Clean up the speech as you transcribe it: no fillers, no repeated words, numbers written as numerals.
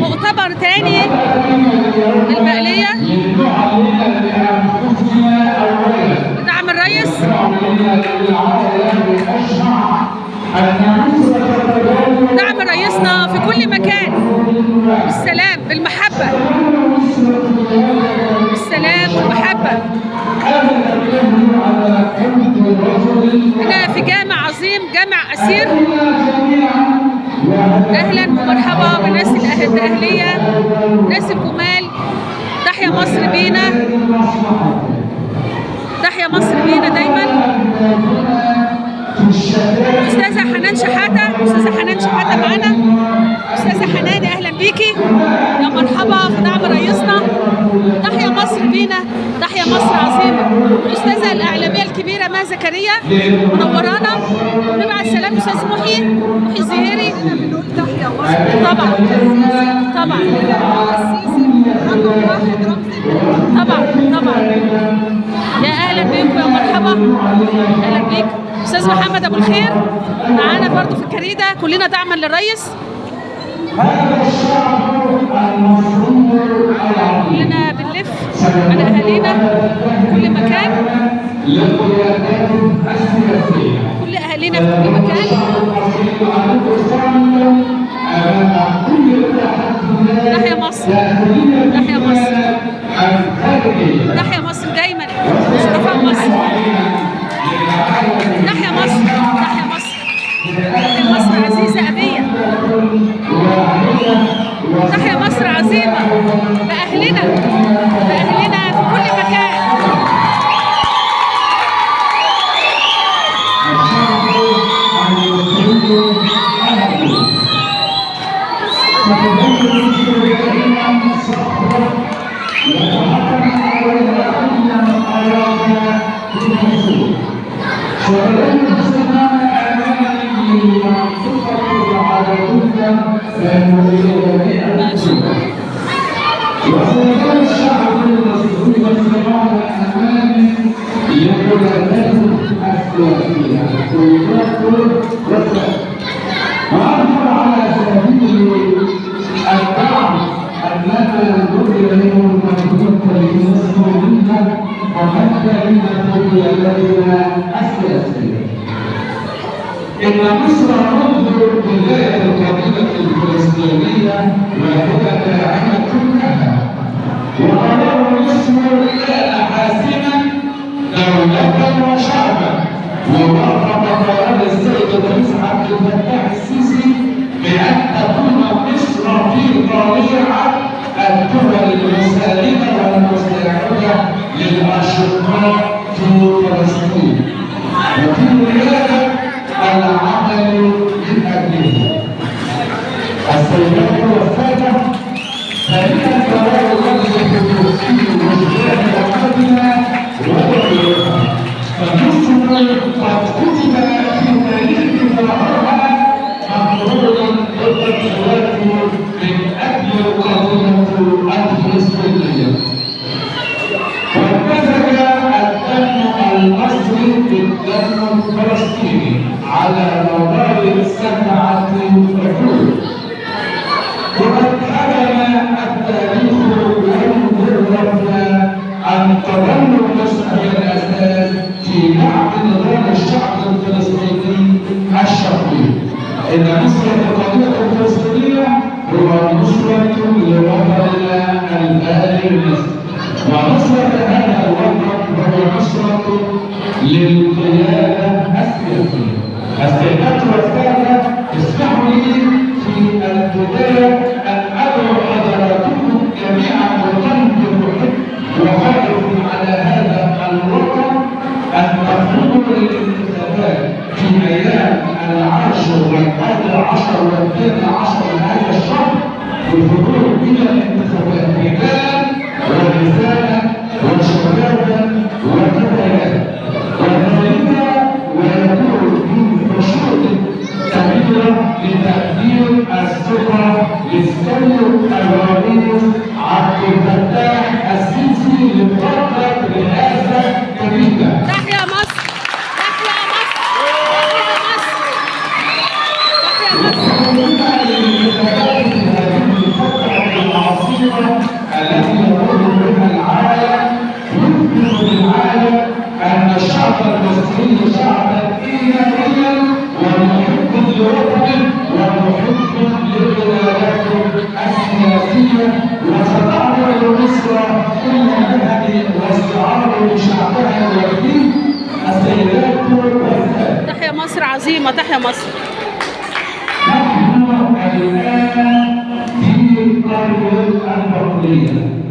مؤتمر تاني البقلية بدعم الرئيس. دعم رئيسنا في كل مكان بالسلام بالمحبة، بالسلام والمحبة. هنا في جامع عظيم، جامع أسير. أهلا ومرحبا بالناس الأهلية، ناس الجمال. تحيا مصر بينا، تحيا مصر بينا دايما. أستاذة حنان شحاتة، أستاذة حنان شحاتة معانا. أستاذة حنان أهلا بيكي، يا مرحبا في دعم رئيسنا. تحيا مصر بينا، تحيا مصر عظيمة. الأستاذة الإعلامية الكبيرة مها زكريا منورانا. ونبعت سلام للأستاذ محي الزهيري. تحيا مصر طبعا طبعا طبعا طبعا. يا أهلا بيكم، يا مرحبا، أهلا بيك. أستاذ محمد أبو الخير معانا برضو في الجريدة. كلنا دعما للرئيس، كلنا بنلف على أهالينا في كل مكان، كل أهالينا في كل مكان. تحيا مصر، تحيا مصر، تحيا مصر دايما. شرفاء مصر، تحيا مصر، تحيا مصر، تحيا مصر عزيزة أبية. تحيا مصر عظيمة بأهلنا، بأهلنا في كل مكان. إن مصر منذ بداية القضية الفلسطينية وهي داعمة لها، وقرار مصر كان حاسما دولة وشعبا، ووافق قرار السيد الرئيس عبد الفتاح السيسي بأن تكون مصر في طليعة الدول المساندة والمساعدة للأشقاء في فلسطين، وفي ولاية العمل من أجله. السيدات والسادة، ثانيا قرار المجلس التركي وجدان أولادنا ودولتها، فمصر قد كتب في تاريخ ظهرها مقرونا بالتضحيات من أجل القضية الفلسطينية، وامتزج الدم المصري بالدم الفلسطيني على مدار 7 عقود. وقد حكم التاريخ وانظرنا أن تظل مصر هي الأساس في دعم نظام الشعب الفلسطيني الشرقي. إن نصرة القضية الفلسطينية هو نصرة لوطننا الآن مصر، ونصرة هذا الوطن هو نصرة للقيادة السياسية. السيدات والسادة، اسمحوا لي في البداية أن أدعو حضراتكم جميعا بقلب محب وخائف على هذا الوطن أن تخرجوا للانتخابات في أيام 10 و11 و12 من هذا الشهر، بالخروج إلى الانتخابات رجالا ونساء وشبابا وفتيات، وذلك ويكون بشروط كبيرة لتقديم الثقة للسيد الرئيس عبد الفتاح السيسي لفترة رئاسة جديدة. تحيا مصر، تحيا مصر، تحيا مصر، تحيا مصر. الشعب المصري شعبا إيمانيا ومحب لوطنه ومحب لقيادته السياسية، وستعمل مصر كل مهد واستعارة شعبها الوحيد. السيدات والسادة، تحيا مصر عظيمة، تحيا مصر. نحن الآن في قرية البطولية.